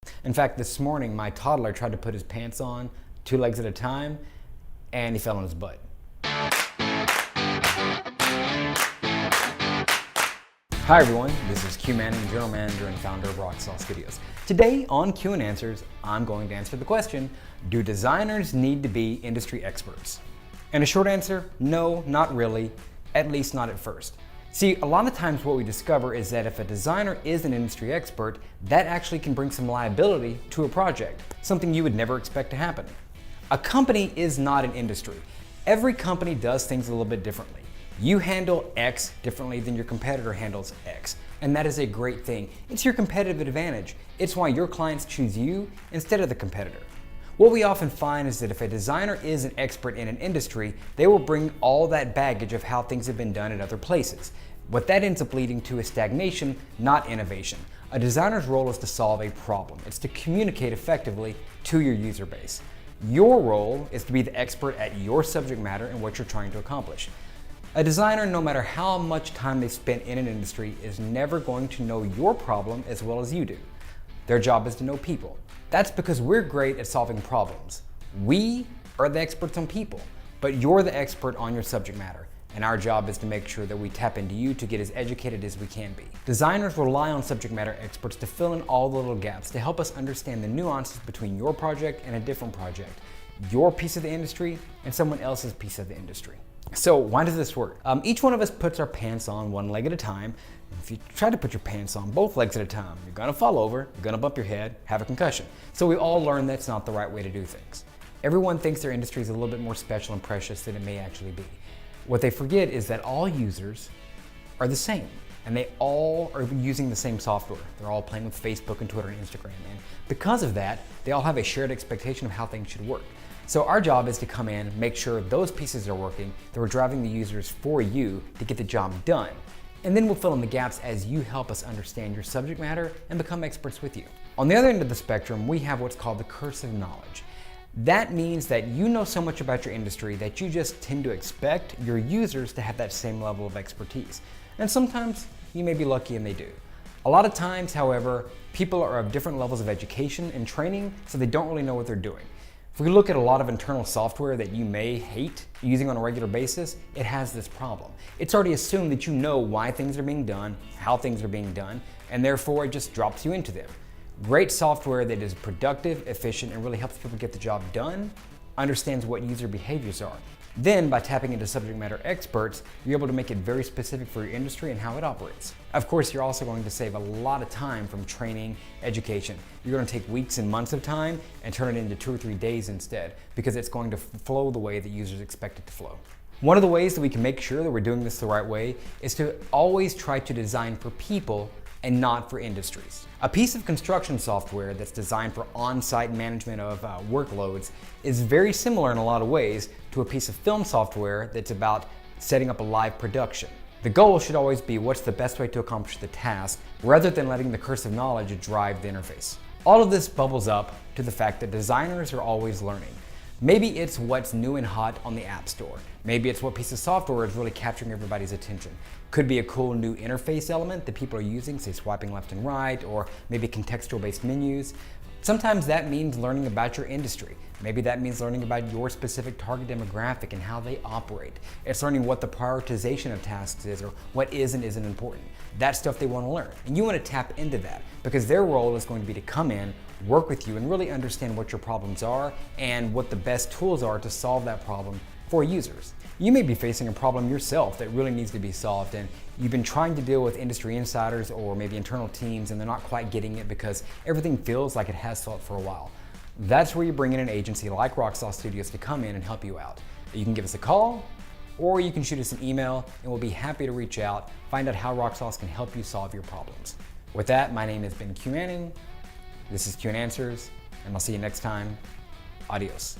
In fact, this morning, my toddler tried to put his pants on 2 legs at a time, and he fell on his butt. Hi everyone, this is Q Manning, General Manager and Founder of Rocksauce Studios. Today on Q and Answers, I'm going to answer the question, do designers need to be industry experts? And a short answer, no, not really, at least not at first. See, a lot of times what we discover is that if a designer is an industry expert, that actually can bring some liability to a project, something you would never expect to happen. A company is not an industry. Every company does things a little bit differently. You handle X differently than your competitor handles X, and that is a great thing. It's your competitive advantage. It's why your clients choose you instead of the competitor. What we often find is that if a designer is an expert in an industry, they will bring all that baggage of how things have been done in other places. What that ends up leading to is stagnation, not innovation. A designer's role is to solve a problem. It's to communicate effectively to your user base. Your role is to be the expert at your subject matter and what you're trying to accomplish. A designer, no matter how much time they've spent in an industry, is never going to know your problem as well as you do. Their job is to know people. That's because we're great at solving problems. We are the experts on people, but you're the expert on your subject matter. And our job is to make sure that we tap into you to get as educated as we can be. Designers rely on subject matter experts to fill in all the little gaps, to help us understand the nuances between your project and a different project, your piece of the industry and someone else's piece of the industry. So why does this work? Each one of us puts our pants on one leg at a time. If you try to put your pants on both legs at a time, you're gonna fall over, you're gonna bump your head, have a concussion. So we all learn that's not the right way to do things. Everyone thinks their industry is a little bit more special and precious than it may actually be. What they forget is that all users are the same, and they all are using the same software. They're all playing with Facebook and Twitter and Instagram, and because of that, they all have a shared expectation of how things should work. So our job is to come in, make sure those pieces are working, that we're driving the users for you to get the job done. And then we'll fill in the gaps as you help us understand your subject matter and become experts with you. On the other end of the spectrum, we have what's called the curse of knowledge. That means that you know so much about your industry that you just tend to expect your users to have that same level of expertise. And sometimes you may be lucky and they do. A lot of times, however, people are of different levels of education and training, so they don't really know what they're doing. If we look at a lot of internal software that you may hate using on a regular basis, it has this problem. It's already assumed that you know why things are being done, how things are being done, and therefore it just drops you into them. Great software that is productive, efficient, and really helps people get the job done, understands what user behaviors are. Then, by tapping into subject matter experts, you're able to make it very specific for your industry and how it operates. Of course, you're also going to save a lot of time from training, education. You're going to take weeks and months of time and turn it into 2 or 3 days instead, because it's going to flow the way that users expect it to flow. One of the ways that we can make sure that we're doing this the right way is to always try to design for people and not for industries. A piece of construction software that's designed for on-site management of workloads is very similar in a lot of ways to a piece of film software that's about setting up a live production. The goal should always be what's the best way to accomplish the task, rather than letting the curse of knowledge drive the interface. All of this bubbles up to the fact that designers are always learning. Maybe it's what's new and hot on the App Store. Maybe it's what piece of software is really capturing everybody's attention. Could be a cool new interface element that people are using, say swiping left and right, or maybe contextual-based menus. Sometimes that means learning about your industry. Maybe that means learning about your specific target demographic and how they operate. It's learning what the prioritization of tasks is, or what is and isn't important. That's stuff they want to learn. And you want to tap into that, because their role is going to be to come in, work with you, and really understand what your problems are and what the best tools are to solve that problem for users. You may be facing a problem yourself that really needs to be solved, and you've been trying to deal with industry insiders or maybe internal teams, and they're not quite getting it because everything feels like it has felt for a while. That's where you bring in an agency like Rocksauce Studios to come in and help you out. You can give us a call, or you can shoot us an email, and we'll be happy to reach out, find out how Rocksauce can help you solve your problems. With that, my name has been Q Manning. This is Q and Answers, and I'll see you next time. Adios.